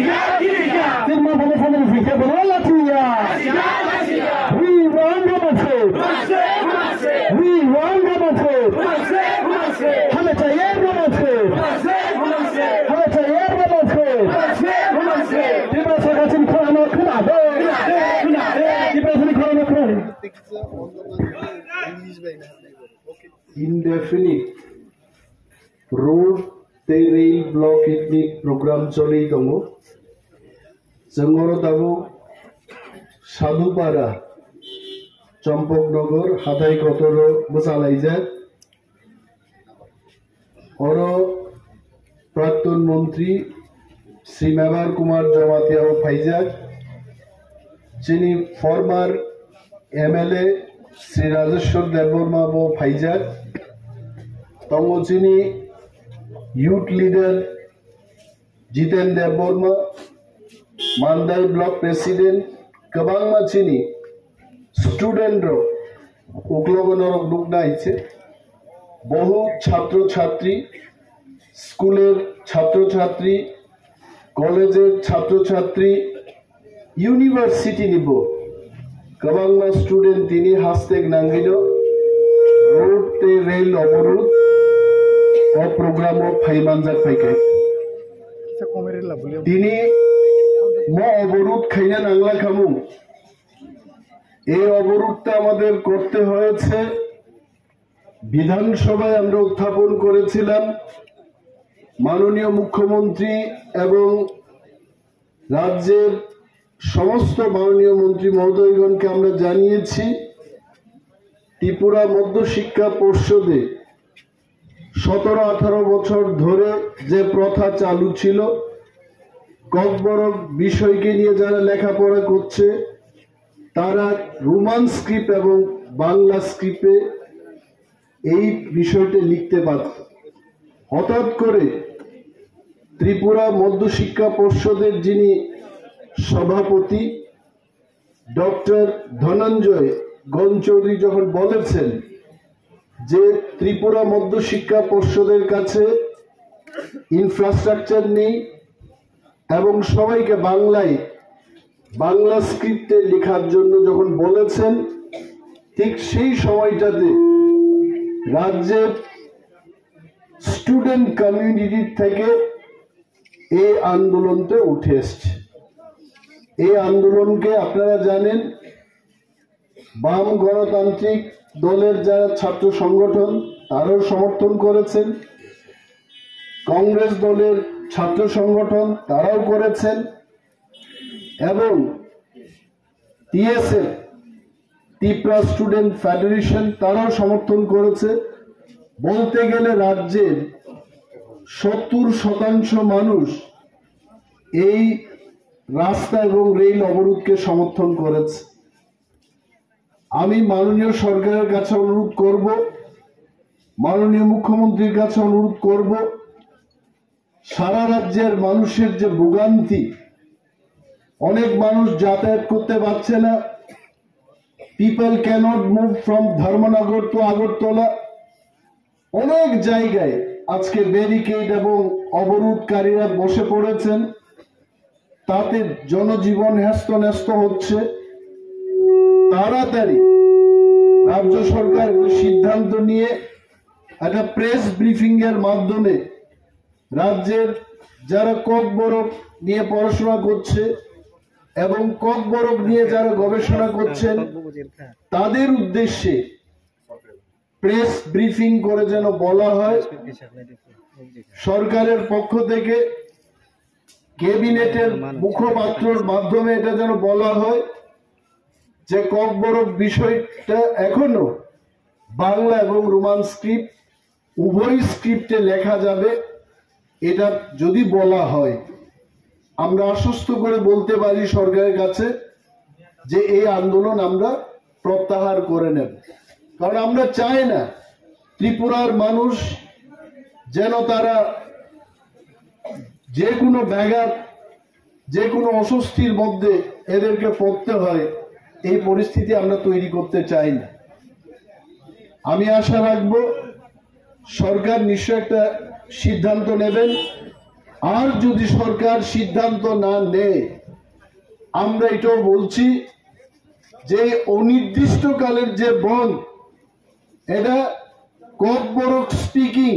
Firma Balasan Fika Balatiya. We want Ramatse. We want Ramatse. Hame chahiye Ramatse. Hame chahiye Ramatse. Dibasatin Khana Khana. Dibasatin Khana Khana. Indefinite road rail block ethnic program চলেই দङ जोंङो दाबो साधुपारा चम्पकनगर हाथाय Qatar मोसालायजा और प्राक्तन मंत्री श्री मेवार कुमार जमातिया फाइजाक जिनी former MLA Shri Rajeshwar Debbarma वो फाइजाक तंगो जिनी youth leader Jiten Debbarma Mandai block president गोबां मानसिनि स्टूडेंट उग्लगनर लुकनायছে बहु छात्र छात्री स्कूलेर छात्र छात्री कॉलेजेर छात्र छात्री यूनिवर्सिटी निबो गोबां स्टूडेंट तिनी हास्तेक नांगिलो रोड ते रेल अवरोध और प्रोग्राम फाइमानजाक फाइके तिनी म अवरोध खाइना नांगला खामु এই অবরোধটা আমাদের করতে হয়েছে বিধানসভায় আমরা উত্থাপন করেছিলাম মাননীয় মুখ্যমন্ত্রী এবং রাজ্যের সমস্ত মাননীয় মন্ত্রী মহোদয়গণকে আমরা জানিয়েছি ত্রিপুরা মধ্য শিক্ষা পর্ষদে 17-18 বছর ধরে যে প্রথা চালু ছিল ককবরক বিষয়কে নিয়ে যারা লেখাপড়া করছে তারা রোমান স্ক্রিপ্ট এবং বাংলা স্ক্রিপ্টে এই বিষয়টা লিখতে পারত হঠাৎ করে ত্রিপুরা মধ্য শিক্ষা পর্ষদের যিনি সভাপতি ডক্টর ধনঞ্জয় গঞ্চৌধুরী যখন বলেছেন যে ত্রিপুরা মধ্য শিক্ষা পর্ষদের কাছে ইনফ্রাস্ট্রাকচার নেই এবং সবাইকে বাংলায় বাংলা স্ক্রিপ্টে লেখার জন্য যখন বলেছেন ঠিক সেই সময়টাতে রাজ্যের স্টুডেন্ট কমিউনিটি থেকে এই আন্দোলনটা উঠে এসছে এই আন্দোলনকে আপনারা জানেন বাম গণতান্ত্রিক দলের যারা ছাত্র সংগঠন তারাও সমর্থন করেছেন কংগ্রেস দলের ছাত্র সংগঠন তারাও করেছেন এবং টিএসএফ ত্রিপুরা স্টুডেন্ট ফেডারেশন তারাও সমর্থন করেছে বলতে গেলে রাজ্যের 70% মানুষ এই রাস্তা এবং রেল অবরোধকে সমর্থন করেছে আমি মাননীয় সরকারের কাছে অনুরোধ করব মাননীয় মুখ্যমন্ত্রীর কাছে অনুরোধ করব সারা রাজ্যের মানুষের যে ভোগান্তি অনেক মানুষ যাতায়াত করতে পারছে না people cannot move from Dharmanagar to Agartala অনেক জায়গায় আজকে ব্যারিকেড এবং অবরোধকারীরা বসে পড়েছেন তাতে জনজীবন হ্যস্ত হচ্ছে তাড়াতাড়ি রাজ্য সরকার সিদ্ধান্ত নিয়ে একটা প্রেস ব্রিফিং এর মাধ্যমে রাজ্যের যারা ককবরক নিয়ে পড়াশোনা করছে এবং ককবরক নিয়ে যারা গবেষণা করছেন তাদের উদ্দেশ্যে প্রেস ব্রিফিং করে যেন বলা হয় সরকারের পক্ষ থেকে ক্যাবিনেটের মুখপাত্রর মাধ্যমে এটা যেন বলা হয় যে ককবরক বিষয়টা এখনো বাংলা এবং রোমান স্ক্রিপ্ট উভয় স্ক্রিপ্টে লেখা যাবে এটা যদি বলা হয় আমরা আশ্বস্ত করে বলতে পারি সরকারের কাছে যে এই আন্দোলন আমরা প্রত্যাহার করে নেব কারণ আমরা চাই না ত্রিপুরার মানুষ যেন তারা যে কোনো ব্যাঘাত যে কোনো অস্বস্তির মধ্যে এদেরকে পড়তে হয় এই পরিস্থিতি আমরা তৈরি করতে চাই না আমি আশা রাখব সরকার নিশ্চয় একটা সিদ্ধান্ত নেবেন আর যদি সরকার সিদ্ধান্ত না নেয়, আমরা এটাও বলছি যে অনির্দিষ্টকালের যে বন্ধ, এটা Kokborok speaking,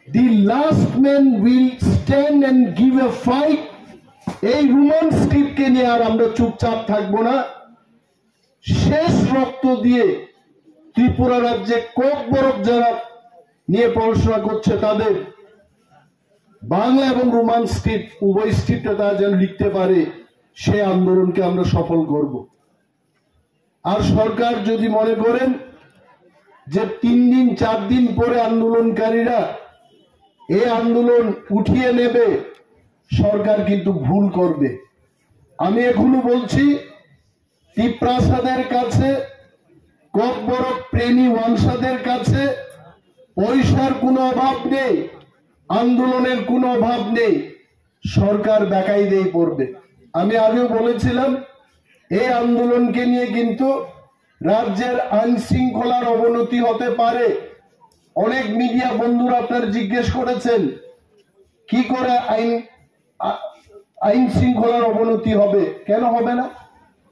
the last man will stand and give a fight. এই রোমান স্ক্রিপ্টকে নিয়ে আর আমরা চুপচাপ থাকবো না। শেষ রক্ত দিয়ে ত্রিপুরা রাজ্যে ককবরক যারা নিয়ে পড়াশোনা করছে তাদের বাংলা এবং রোমান স্ক্রিপ্ট উভয় স্ক্রিপ্টে তারা যেন লিখতে পারে, সে আন্দোলনকে আমরা সফল করব। আর সরকার যদি মনে করেন যে 3 দিন 4 দিন পরে আন্দোলনকারীরা এই আন্দোলন উঠিয়ে নেবে, সরকার কিন্তু ভুল করবে। আমি এখনো বলছি, টিপ্রাসাদের কাছে, ককবরক প্রেমী ওয়ানসাদের কাছে পয়সার কোনো অভাব নেই, আন্দোলনের কোনো অভাব নেই, সরকার বেকায়দায় পড়বে। আমি আগেও বলেছিলাম, এই আন্দোলনকে নিয়ে কিন্তু রাজ্যের আইন শৃঙ্খলার অবনতি হতে পারে। অনেক মিডিয়া বন্ধুরা আপনারা জিজ্ঞেস করেছেন কি করে আইন শৃঙ্খলার অবনতি হবে। কেন হবে না?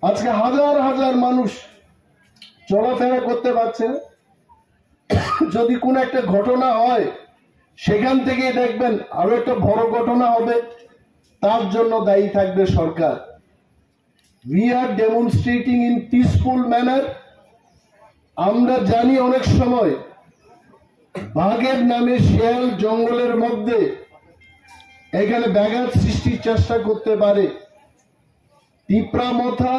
আজকে হাজার হাজার মানুষ চলাফেরা করতে পারছে না। যদি কোন একটা ঘটনা হয়, সেখান থেকে দেখবেন আরো একটা বড় ঘটনা হবে, তার জন্য দায়ী থাকবে সরকার। We are demonstrating in peaceful manner. আমরা জানি অনেক সময় বাঘের নামে শিয়াল জঙ্গলের মধ্যে এখানে ব্যাঘাত সৃষ্টির চেষ্টা করতে পারে। টিপ্রামথা,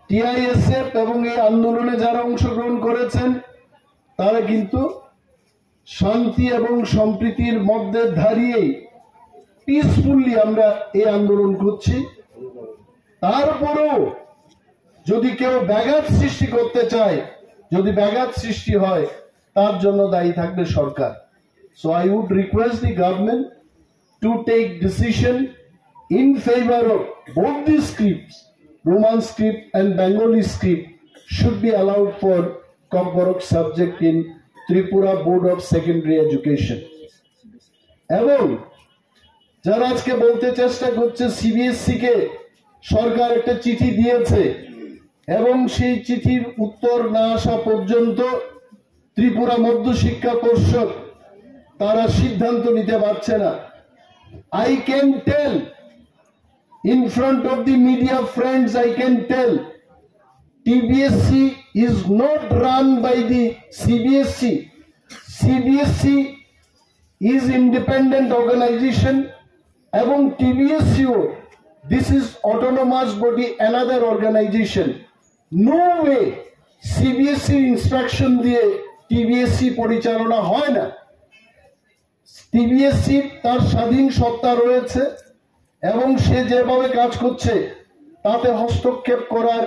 টিআইএসএফ এবং এই আন্দোলনে যারা অংশগ্রহণ করেছেন তারা কিন্তু শান্তি এবং সম্প্রীতির মধ্যে দাঁড়িয়েই পিসফুলি আমরা এই আন্দোলন করছি। তারপরেও যদি কেউ ব্যাঘাত সৃষ্টি করতে চায়, যদি ব্যাঘাত সৃষ্টি হয়, তার জন্য দায়ী থাকবে সরকার। So I would request the government to take decision in favor of both the scripts, Roman script and Bengali script should be allowed for Kokborok subject in Tripura Board of Secondary Education. এবং যারা আজকে বলতে চেষ্টা করছে CBSE কে সরকার একটা চিঠি দিয়েছে এবং সেই চিঠির উত্তর না আসা পর্যন্ত ত্রিপুরা মধ্য শিক্ষা পর্ষদ তারা সিদ্ধান্ত নিতে পারছে না। I can tell in front of the media friends, I can tell TBSC is not run by the CBSC. CBSC is independent organization এবং TBSCO, this is autonomous body, another organization. No way CBSC instruction দিয়ে TBSC পরিচালনা হয় না। TBSC তার স্বাধীন সত্তা রয়েছে এবং সে যেভাবে কাজ করছে তাতে হস্তক্ষেপ করার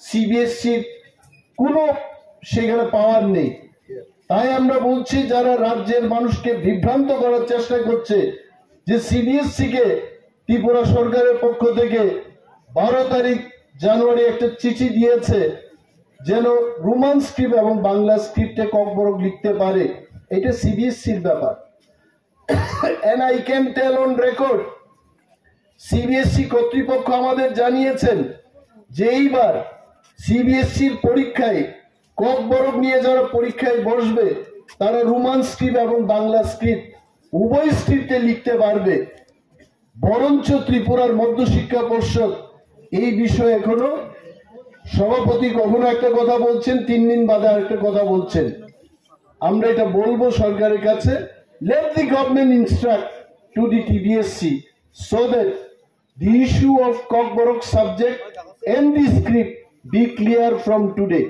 সিবিএসসি কোনো সেখানে পাওয়ার নেই। তাই আমরা বলছি, যারা রাজ্যের মানুষকে বিভ্রান্ত করার চেষ্টা করছে যে সিবিএসসি কে ত্রিপুরা সরকারের পক্ষ থেকে 12 তারিখ জানুয়ারি একটা চিঠি দিয়েছে যেন রোমান স্ক্রিপ্ট এবং বাংলা স্ক্রিপ্টে ককবরক লিখতে পারে, এটা সিবিএসসির ব্যাপার। And I can tell on record, CBSE কর্তৃপক্ষ আমাদের জানিয়েছেন যে এইবার সিবিএসসির পরীক্ষায় ককবরক নিয়ে যারা পরীক্ষায় বসবে তারা রোমান স্ক্রিপ্ট এবং বাংলা স্ক্রিপ্ট উভয় স্ক্রিপ্টে লিখতে পারবে। বরঞ্চ ত্রিপুরার মধ্য শিক্ষা পর্ষদ এই বিষয়ে এখনো সভাপতি কখনো একটা কথা বলছেন, 3 দিন বাদে আরেকটা কথা বলছেন। আমরা এটা বলবো সরকারের কাছে, let the government instruct to the TBSC so that the issue of Kokborok subject and the script be clear from today.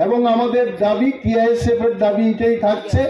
এবং আমাদের দাবি, TISF এর দাবি এটাই থাকছে